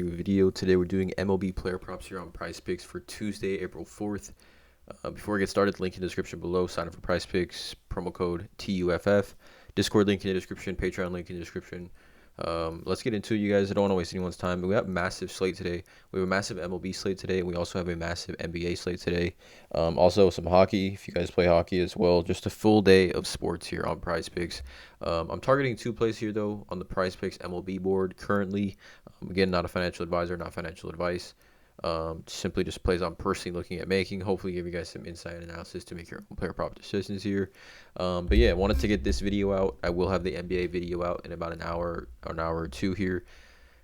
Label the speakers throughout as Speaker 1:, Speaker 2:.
Speaker 1: New video. Today we're doing MLB player props here on PrizePicks for Tuesday, April 4th. Before we get started, link in the description below. Sign up for PrizePicks, promo code TUFF. Discord link in the description, Patreon link in the description. Let's get into it, you guys. I don't want to waste anyone's time. We have a massive slate today. We have a massive MLB slate today, and we also have a massive NBA slate today. Also, some hockey, if you guys play hockey as well. Just a full day of sports here on PrizePicks. I'm targeting two plays here, though, on the PrizePicks MLB board currently. Again, not a financial advisor, not financial advice. Simply just plays I'm personally looking at making. Hopefully give you guys some insight and analysis to make your own player prop decisions here. But yeah, I wanted to get this video out. I will have the NBA video out in about an hour or two here.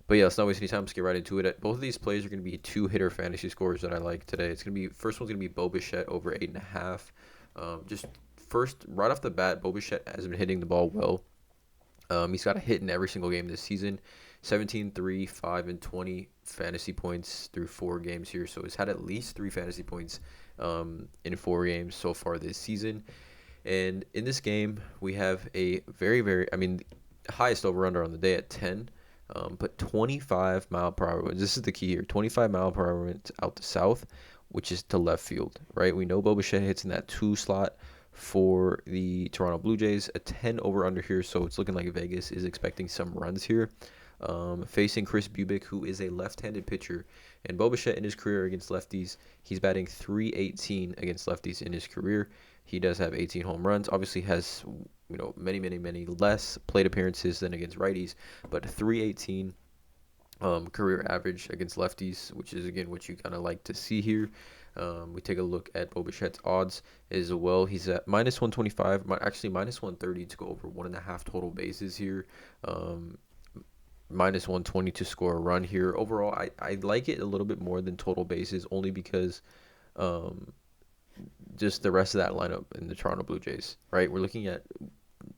Speaker 1: But yeah, let's not waste any time. Let's get right into it. Both of these plays are going to be two-hitter fantasy scores that I like today. It's going to be, first one's going to be Bichette over 8.5. Just first, right off the bat, Bichette has been hitting the ball well. He's got a hit in every single game this season. 17, 3, 5, and 20 fantasy points through 4 games here. So he's had at least 3 fantasy points in 4 games so far this season. And in this game, we have a highest over-under on the day at 10. But 25 mile per hour winds. This is the key here. 25 mile per hour winds out to south, which is to left field, right? We know Bichette hits in that 2 slot for the Toronto Blue Jays. A 10 over-under here, so it's looking like Vegas is expecting some runs here. Facing Kris Bubic, who is a left-handed pitcher, and Bichette in his career against lefties, he's batting .318 against lefties in his career. He does have 18 home runs. Obviously has many less plate appearances than against righties, but .318 career average against lefties, which is again what you kind of like to see here. We take a look at Bichette's odds as well. He's at -125, actually -130 to go over 1.5 total bases here. -120 to score a run here. Overall, I like it a little bit more than total bases, only because just the rest of that lineup in the Toronto Blue Jays, right? We're looking at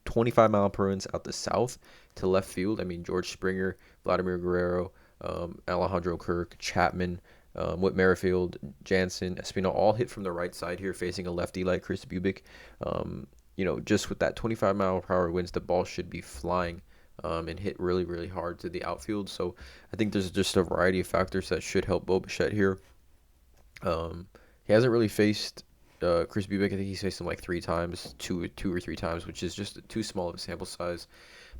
Speaker 1: 25 mile per hour out the south to left field. I mean, George Springer, Vladimir Guerrero, Alejandro Kirk, Chapman, Whit Merrifield, Jansen, Espino, all hit from the right side here, facing a lefty like Kris Bubic. Just with that 25 mile per hour winds, the ball should be flying and hit really, really hard to the outfield. So I think there's just a variety of factors that should help Bichette here. He hasn't really faced Kris Bubic. I think he's faced him like 3 times, two or three times, which is just too small of a sample size.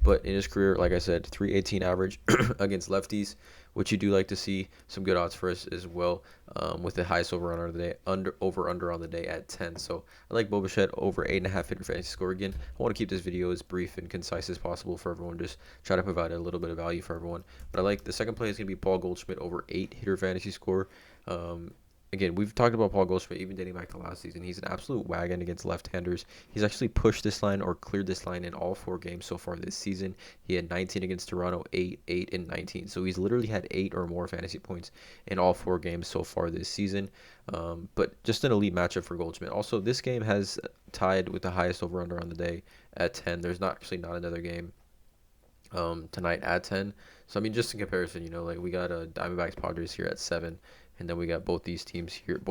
Speaker 1: But in his career, like I said, .318 average against lefties, which you do like to see. Some good odds for us as well, with the highest over-under on the day, over-under on the day at 10. So I like Bichette over 8.5 hitter fantasy score. Again, I want to keep this video as brief and concise as possible for everyone. Just try to provide a little bit of value for everyone. But I like the second play is going to be Paul Goldschmidt over 8 hitter fantasy score. Again, we've talked about Paul Goldschmidt even dating back to last season. He's an absolute wagon against left-handers. He's actually pushed this line or cleared this line in all 4 games so far this season. He had 19 against Toronto, 8, and 19. So he's literally had 8 or more fantasy points in all 4 games so far this season. But just an elite matchup for Goldschmidt. Also, this game has tied with the highest over-under on the day at 10. There's not another game tonight at 10. So I mean, just in comparison, we got Diamondbacks Padres here at 7, and then we got both these teams here,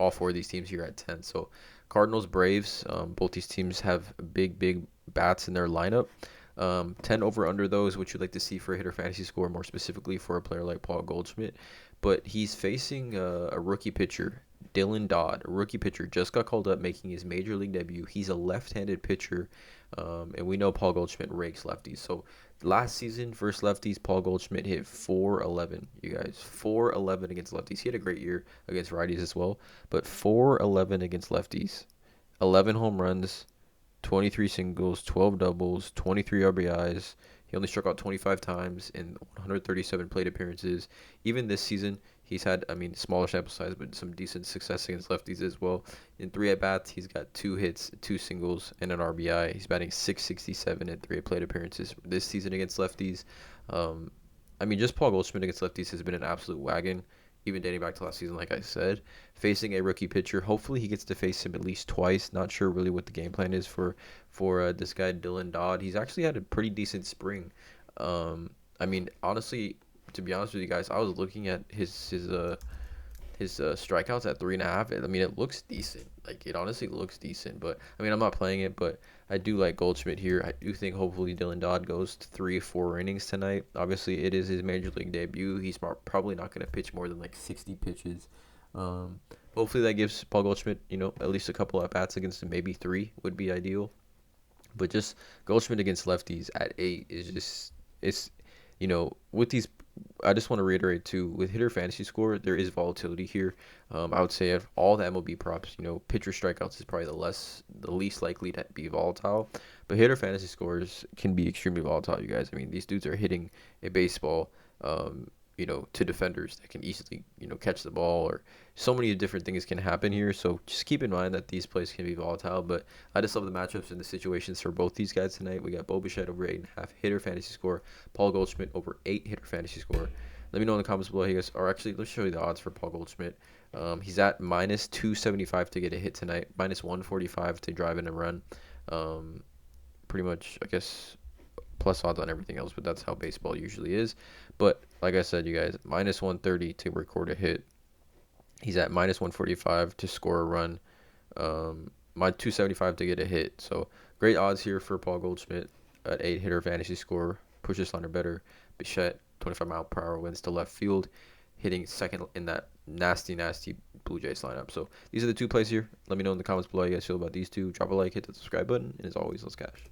Speaker 1: all 4 of these teams here at 10. So Cardinals, Braves, both these teams have big bats in their lineup. 10 over under those, which you'd like to see for a hitter fantasy score, more specifically for a player like Paul Goldschmidt. But he's facing a rookie pitcher, Dylan Dodd, a rookie pitcher, just got called up, making his major league debut. He's a left-handed pitcher, and we know Paul Goldschmidt rakes lefties. So last season, versus lefties, Paul Goldschmidt hit .411. You guys, .411 against lefties. He had a great year against righties as well, but .411 against lefties. 11 home runs, 23 singles, 12 doubles, 23 RBIs. He only struck out 25 times in 137 plate appearances. Even this season, he's had, smaller sample size, but some decent success against lefties as well. In 3 at-bats, he's got 2 hits, 2 singles, and an RBI. He's batting .667 in 3 plate appearances this season against lefties. Just Paul Goldschmidt against lefties has been an absolute wagon, even dating back to last season, like I said. Facing a rookie pitcher, hopefully he gets to face him at least twice. Not sure really what the game plan is for this guy, Dylan Dodd. He's actually had a pretty decent spring. Honestly, to be honest with you guys, I was looking at his his strikeouts at 3.5. I mean, it looks decent. Like, it honestly looks decent. But I mean, I'm not playing it, but I do like Goldschmidt here. I do think hopefully Dylan Dodd goes to 3 or 4 innings tonight. Obviously, it is his major league debut. He's probably not going to pitch more than like 60 pitches. Hopefully that gives Paul Goldschmidt, at least a couple at bats against him. Maybe 3 would be ideal. But just Goldschmidt against lefties at 8 is just it's with these. I just want to reiterate too, with hitter fantasy score, there is volatility here. I would say of all the MLB props, pitcher strikeouts is probably the least likely to be volatile, but hitter fantasy scores can be extremely volatile. You guys, I mean, these dudes are hitting a baseball, to defenders that can easily, catch the ball, or so many different things can happen here. So just keep in mind that these plays can be volatile, but I just love the matchups and the situations for both these guys tonight. We got Bichette over 8.5 hitter fantasy score, Paul Goldschmidt over 8 hitter fantasy score. Let me know in the comments below, you guys. Or actually, let's show you the odds for Paul Goldschmidt. He's at minus 275 to get a hit tonight, minus 145 to drive in a run. Pretty much, I guess, plus odds on everything else, but that's how baseball usually is. But like I said, you guys, minus 130 to record a hit. He's at minus 145 to score a run. My 275 to get a hit. So great odds here for Paul Goldschmidt at 8 hitter fantasy score. Pushes line or better. Bichette, 25-mile-per-hour winds to left field, hitting second in that nasty Blue Jays lineup. So these are the 2 plays here. Let me know in the comments below how you guys feel about these 2. Drop a like, hit the subscribe button, and as always, let's cash.